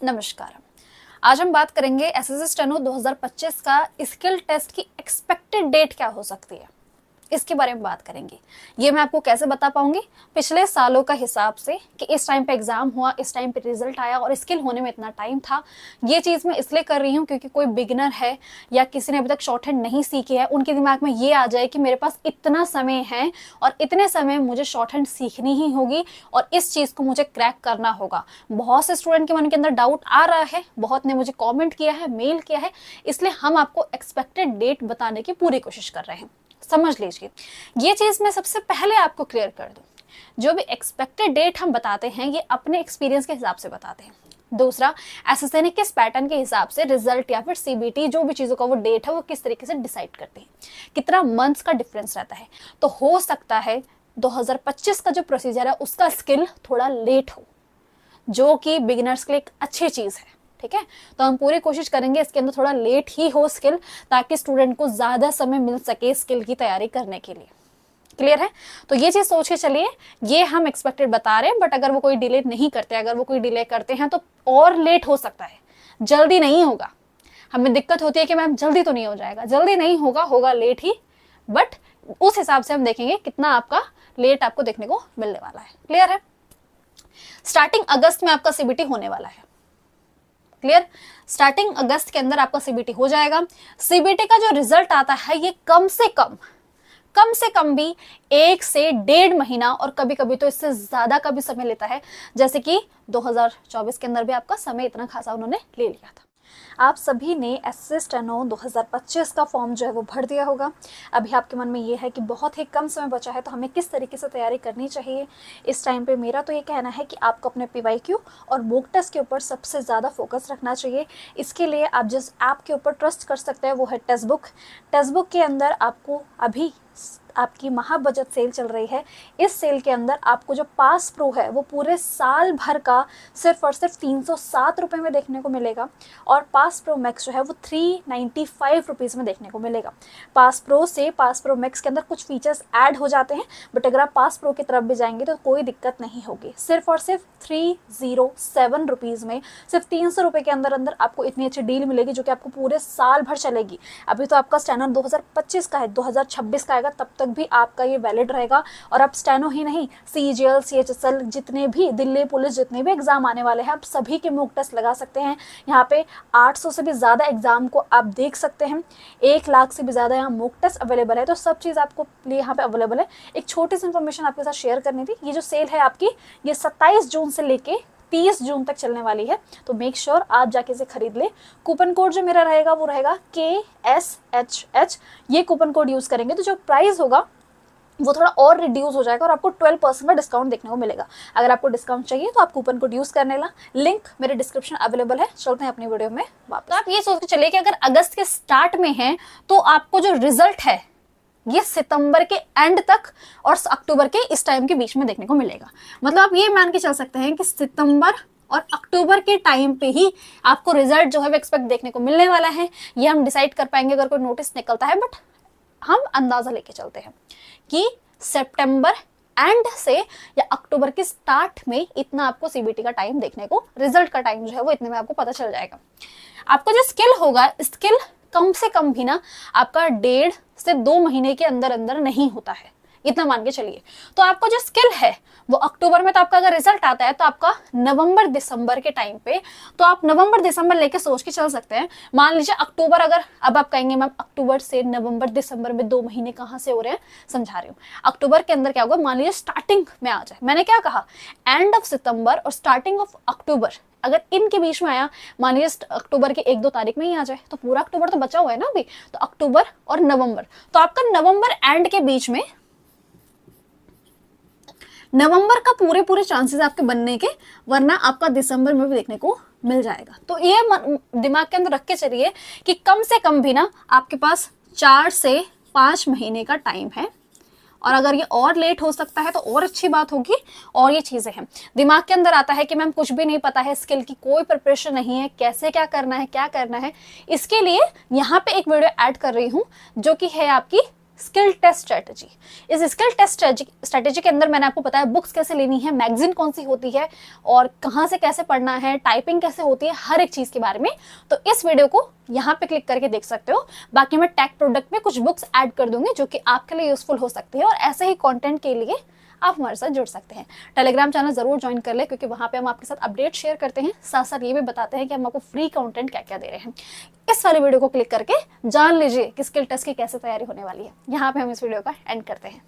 नमस्कार। आज हम बात करेंगे एसएससी स्टेनो 2025 का स्किल टेस्ट की एक्सपेक्टेड डेट क्या हो सकती है, इसके बारे में बात करेंगे। ये मैं आपको कैसे बता पाऊंगी, पिछले सालों का हिसाब से कि इस टाइम पे एग्जाम हुआ, इस टाइम पे रिजल्ट आया और स्किल होने में इतना टाइम था। ये चीज़ मैं इसलिए कर रही हूँ क्योंकि कोई बिगिनर है या किसी ने अभी तक शॉर्ट हैंड नहीं सीखी है, उनके दिमाग में ये आ जाए कि मेरे पास इतना समय है और इतने समय में मुझे शॉर्ट हैंड सीखनी ही होगी और इस चीज़ को मुझे क्रैक करना होगा। बहुत से स्टूडेंट के मन के अंदर डाउट आ रहा है, बहुत ने मुझे कॉमेंट किया है, मेल किया है, इसलिए हम आपको एक्सपेक्टेड डेट बताने की पूरी कोशिश कर रहे हैं। समझ लीजिए, ये चीज मैं सबसे पहले आपको क्लियर कर दूं, जो भी एक्सपेक्टेड डेट हम बताते हैं ये अपने एक्सपीरियंस के हिसाब से बताते हैं। दूसरा, एसएससी ने किस पैटर्न के हिसाब से रिजल्ट या फिर सीबीटी जो भी चीजों का वो डेट है वो किस तरीके से डिसाइड करते हैं, कितना मंथ्स का डिफरेंस रहता है। तो हो सकता है 2025 का जो प्रोसीजर है उसका स्किल थोड़ा लेट हो, जो कि बिगिनर्स के लिए एक अच्छी चीज है। ठीक है, तो हम पूरी कोशिश करेंगे इसके अंदर थोड़ा लेट ही हो स्किल, ताकि स्टूडेंट को ज्यादा समय मिल सके स्किल की तैयारी करने के लिए। क्लियर है? तो ये चीज सोच के चलिए, ये हम एक्सपेक्टेड बता रहे हैं, बट अगर वो कोई डिले नहीं करते, अगर वो कोई डिले करते हैं तो और लेट हो सकता है, जल्दी नहीं होगा। हमें दिक्कत होती है कि मैम जल्दी तो नहीं हो जाएगा, जल्दी नहीं होगा, होगा लेट ही, बट उस हिसाब से हम देखेंगे कितना आपका लेट आपको देखने को मिलने वाला है। क्लियर है? स्टार्टिंग अगस्त में आपका सीबीटी होने वाला है। क्लियर? स्टार्टिंग अगस्त के अंदर आपका सीबीटी हो जाएगा। सीबीटी का जो रिजल्ट आता है ये कम से कम भी 1 से 1.5 महीना और कभी कभी तो इससे ज्यादा का भी समय लेता है, जैसे कि 2024 के अंदर भी आपका समय इतना खासा उन्होंने ले लिया था। आप सभी ने एसएससी स्टेनो 2025 का फॉर्म जो है वो भर दिया होगा। अभी आपके मन में ये है कि बहुत ही कम समय बचा है, तो हमें किस तरीके से तैयारी करनी चाहिए। इस टाइम पे मेरा तो ये कहना है कि आपको अपने पीवाईक्यू और मॉक टेस्ट के ऊपर सबसे ज़्यादा फोकस रखना चाहिए। इसके लिए आप जिस ऐप के ऊपर ट्रस्ट कर सकते हैं वो है टेक्स्ट बुक। टेक्स्ट बुक के अंदर आपको अभी आपकी महा बचत सेल चल रही है। इस सेल के अंदर आपको जो पास प्रो है वो पूरे साल भर का सिर्फ और सिर्फ 307 रुपये में देखने को मिलेगा, और पास प्रो मैक्स जो है वो 395 रुपीज़ में देखने को मिलेगा। पास प्रो से पास प्रो मैक्स के अंदर कुछ फीचर्स ऐड हो जाते हैं, बट अगर आप पास प्रो की तरफ भी जाएंगे तो कोई दिक्कत नहीं होगी। सिर्फ और सिर्फ 307 रुपीज़ में सिर्फ 300 रुपये के अंदर अंदर आपको इतनी अच्छी डील मिलेगी, जो कि आपको पूरे साल भर चलेगी। अभी तो आपका स्टेनो 2025 का है, 2026 का आएगा, तब तक भी आपका ये वैलिड रहेगा। और आप स्टेनो ही नहीं, सीजीएल, सीएचएसएल, जितने भी दिल्ली पुलिस जितने भी एग्जाम आने वाले हैं, आप सभी के मॉक टेस्ट लगा सकते हैं। यहाँ पे 800 से भी ज़्यादा एग्जाम को आप देख सकते हैं, 1 लाख से भी ज़्यादा यहाँ मॉक टेस्ट अवेलेबल है। तो सब चीज़ आपको लिए यहाँ पे अवेलेबल है। एक छोटी सी इन्फॉर्मेशन आपके साथ शेयर करनी थी। ये जो सेल है आपकी, ये 27 जून से लेके 30 जून तक चलने वाली है, तो मेक श्योर आप जाके इसे खरीद ले। कूपन कोड जो मेरा रहेगा वो रहेगा KSHH। ये कूपन कोड यूज़ करेंगे तो जो प्राइस होगा वो थोड़ा और रिड्यूस हो जाएगा और आपको 12% का डिस्काउंट देखने को मिलेगा। अगर आपको डिस्काउंट चाहिए तो आप कूपन कोड यूज़ करने ला, लिंक मेरे डिस्क्रिप्शन अवेलेबल है। चलते हैं अपनी वीडियो में वापस। तो आप ये सोच के चलिए कि अगर अगस्त के स्टार्ट में है तो आपको जो रिजल्ट है ये सितंबर के एंड तक और अक्टूबर के इस टाइम के बीच में देखने को मिलेगा। मतलब आप ये मान के चल सकते हैं कि सितंबर और अक्टूबर के टाइम पे ही आपको रिजल्ट जो है वो एक्सपेक्ट देखने को मिलने वाला है। ये हम डिसाइड कर पाएंगे अगर कोई नोटिस निकलता है, बट हम अंदाजा लेके चलते हैं कि सितंबर एंड से या अक्टूबर के स्टार्ट में इतना आपको सीबीटी का टाइम देखने को, रिजल्ट का टाइम जो है वो इतने में आपको पता चल जाएगा। आपका जो स्किल होगा, स्किल कम से कम भी ना आपका 1.5 से 2 महीने के अंदर अंदर नहीं होता है, इतना मान के चलिए। तो आपको जो स्किल है वो अक्टूबर में, तो आपका अगर रिजल्ट आता है तो आपका नवंबर दिसंबर के टाइम पे, तो आप नवंबर दिसंबर लेके सोच के चल सकते हैं। मान लीजिए अक्टूबर, अगर अब आप कहेंगे मैम अक्टूबर से नवंबर दिसंबर में 2 महीने कहाँ से हो रहे हैं, समझा रही हूँ। अक्टूबर के अंदर क्या होगा, मान लीजिए स्टार्टिंग में आ जाए, मैंने क्या कहा, एंड ऑफ सितंबर और स्टार्टिंग ऑफ अक्टूबर, अगर इनके बीच में आया, मान लीजिए अक्टूबर के 1-2 तारीख में ही आ जाए, तो पूरा अक्टूबर तो बचा हुआ है ना अभी, तो अक्टूबर और नवंबर, तो आपका नवंबर एंड के बीच में, नवंबर का पूरे चांसेस आपके बनने के, वरना आपका दिसंबर में भी देखने को मिल जाएगा। तो ये दिमाग के अंदर रख के चलिए कि कम से कम भी ना आपके पास 4 से 5 महीने का टाइम है, और अगर ये और लेट हो सकता है तो और अच्छी बात होगी। और ये चीज़ें हैं, दिमाग के अंदर आता है कि मैम कुछ भी नहीं पता है, स्किल की कोई प्रिपरेशन नहीं है, कैसे क्या करना है, इसके लिए यहाँ पे एक वीडियो ऐड कर रही हूँ जो कि है आपकी स्किल टेस्ट स्ट्रेटेजी। इस स्किल टेस्ट स्ट्रेटेजी के अंदर मैंने आपको बताया बुक्स कैसे लेनी है, मैगजीन कौन सी होती है और कहाँ से कैसे पढ़ना है, टाइपिंग कैसे होती है, हर एक चीज के बारे में। तो इस वीडियो को यहाँ पे क्लिक करके देख सकते हो। बाकी मैं टैग प्रोडक्ट में कुछ बुक्स ऐड कर दूंगी जो कि आपके लिए यूजफुल हो सकती है और ऐसे ही कंटेंट के लिए आप हमारे साथ जुड़ सकते हैं। टेलीग्राम चैनल जरूर ज्वाइन कर ले, क्योंकि वहां पे हम आपके साथ अपडेट शेयर करते हैं, साथ साथ ये भी बताते हैं कि हम आपको फ्री कंटेंट क्या क्या दे रहे हैं। इस वाले वीडियो को क्लिक करके जान लीजिए कि स्किल टेस्ट की कैसे तैयारी होने वाली है। यहाँ पे हम इस वीडियो का एंड करते हैं।